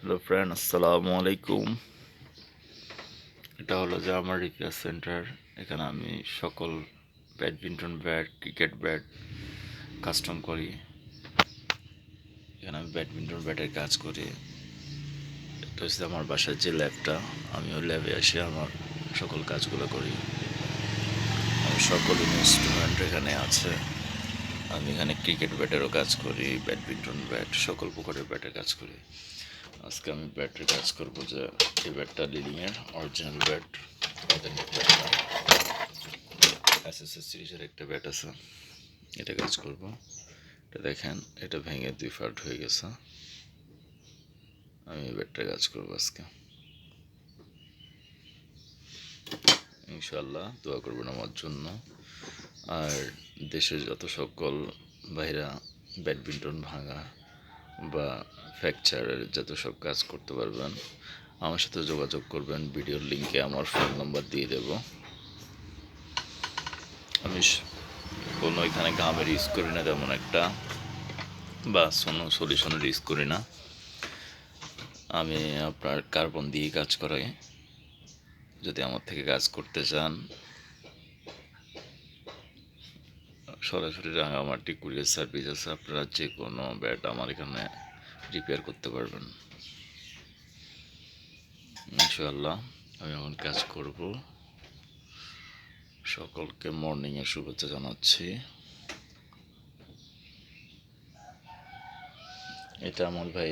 Hello friend, আসসালামু আলাইকুম। এটা হলো যে আমার রিপেয়ার সেন্টার। এখানে আমি সকল badminton bat, cricket bat custom করি। এখানে আমি ব্যাডমিন্টন ব্যাটের কাজ করি। এটা হচ্ছে আমার বাসার যে ল্যাবটা, আমি ওই ল্যাবে এসে আমার সকল কাজগুলো করি। আমার সকল ইনস্ট্রুমেন্ট এখানে আছে। আমি এখানে ক্রিকেট ব্যাটেরও কাজ করি, ব্যাডমিন্টন ব্যাট, সকল প্রকারের ব্যাটের কাজ করি। আজকে আমি ব্যাটের কাজ করবো, যে এই ব্যাটটা লিডিংয়ের অরিজিনাল ব্যাট, অথেন্টিক ব্যাটটা এসএসএস সিরিজের একটা ব্যাট আছে, এটা কাজ করব। এটা দেখেন, এটা ভেঙে 2 পার্ট হয়ে গেছে। আমি এই ব্যাটটার কাজ করবো আজকে, ইনশাল্লাহ দোয়া করবেন আমার জন্য। আর দেশের যত সকল বাইরা ব্যাডমিন্টন ভাঙা বা ফ্র্যাকচারের যত সব কাজ করতে পারবেন, আমার সাথে যোগাযোগ করবেন। ভিডিওর লিঙ্কে আমার ফোন নাম্বার দিয়ে দেব। আমি কোনো এখানে গামের ইউজ করি না তেমন একটা, বা কোনো সলিউশনের ইউজ করি না। আমি আপনার কার্বন দিয়ে কাজ করাই। যদি আমার থেকে কাজ করতে চান, সরাসরি রাঙামাটি কুরিয়ার সার্ভিস আছে, আপনারা যে কোনো ব্যাট আমার এখানে রিপেয়ার করতে পারবেন ইনশাআল্লাহ। আমি এখন কাজ করব। সকলকে মর্নিংয়ের শুভেচ্ছা জানাচ্ছি। এটা আমার ভাই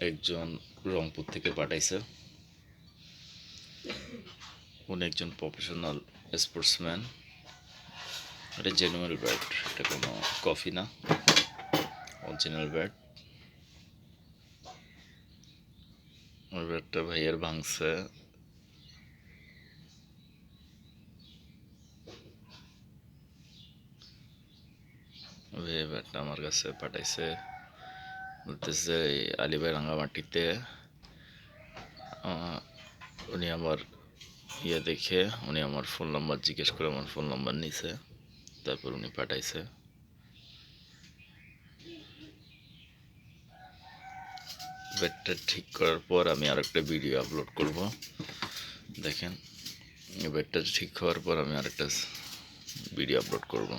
একজন রংপুর থেকে পাঠাইছে। উনি একজন প্রফেশনাল স্পোর্টসম্যান। এটা জেনুইন ব্যাট, এটা কোনো কফি না, অরিজিনাল ব্যাট। ওই ব্যাটটা ভাইয়ের ভাঙছে। ব্যাটটা আমার কাছে পাঠাইছে, বলতেছে আলিভাই রাঙামাটিতে। উনি আমার দেখে উনি আমার ফোন নাম্বার জিজ্ঞেস করে আমার ফোন নাম্বার নিছে, তারপর উনি পাঠাইছে। ব্যাটটা ঠিক করার পর আমি আরেকটা ভিডিও আপলোড করব। দেখেন, ব্যাটটা ঠিক হওয়ার পর আমি আরেকটা ভিডিও আপলোড করব।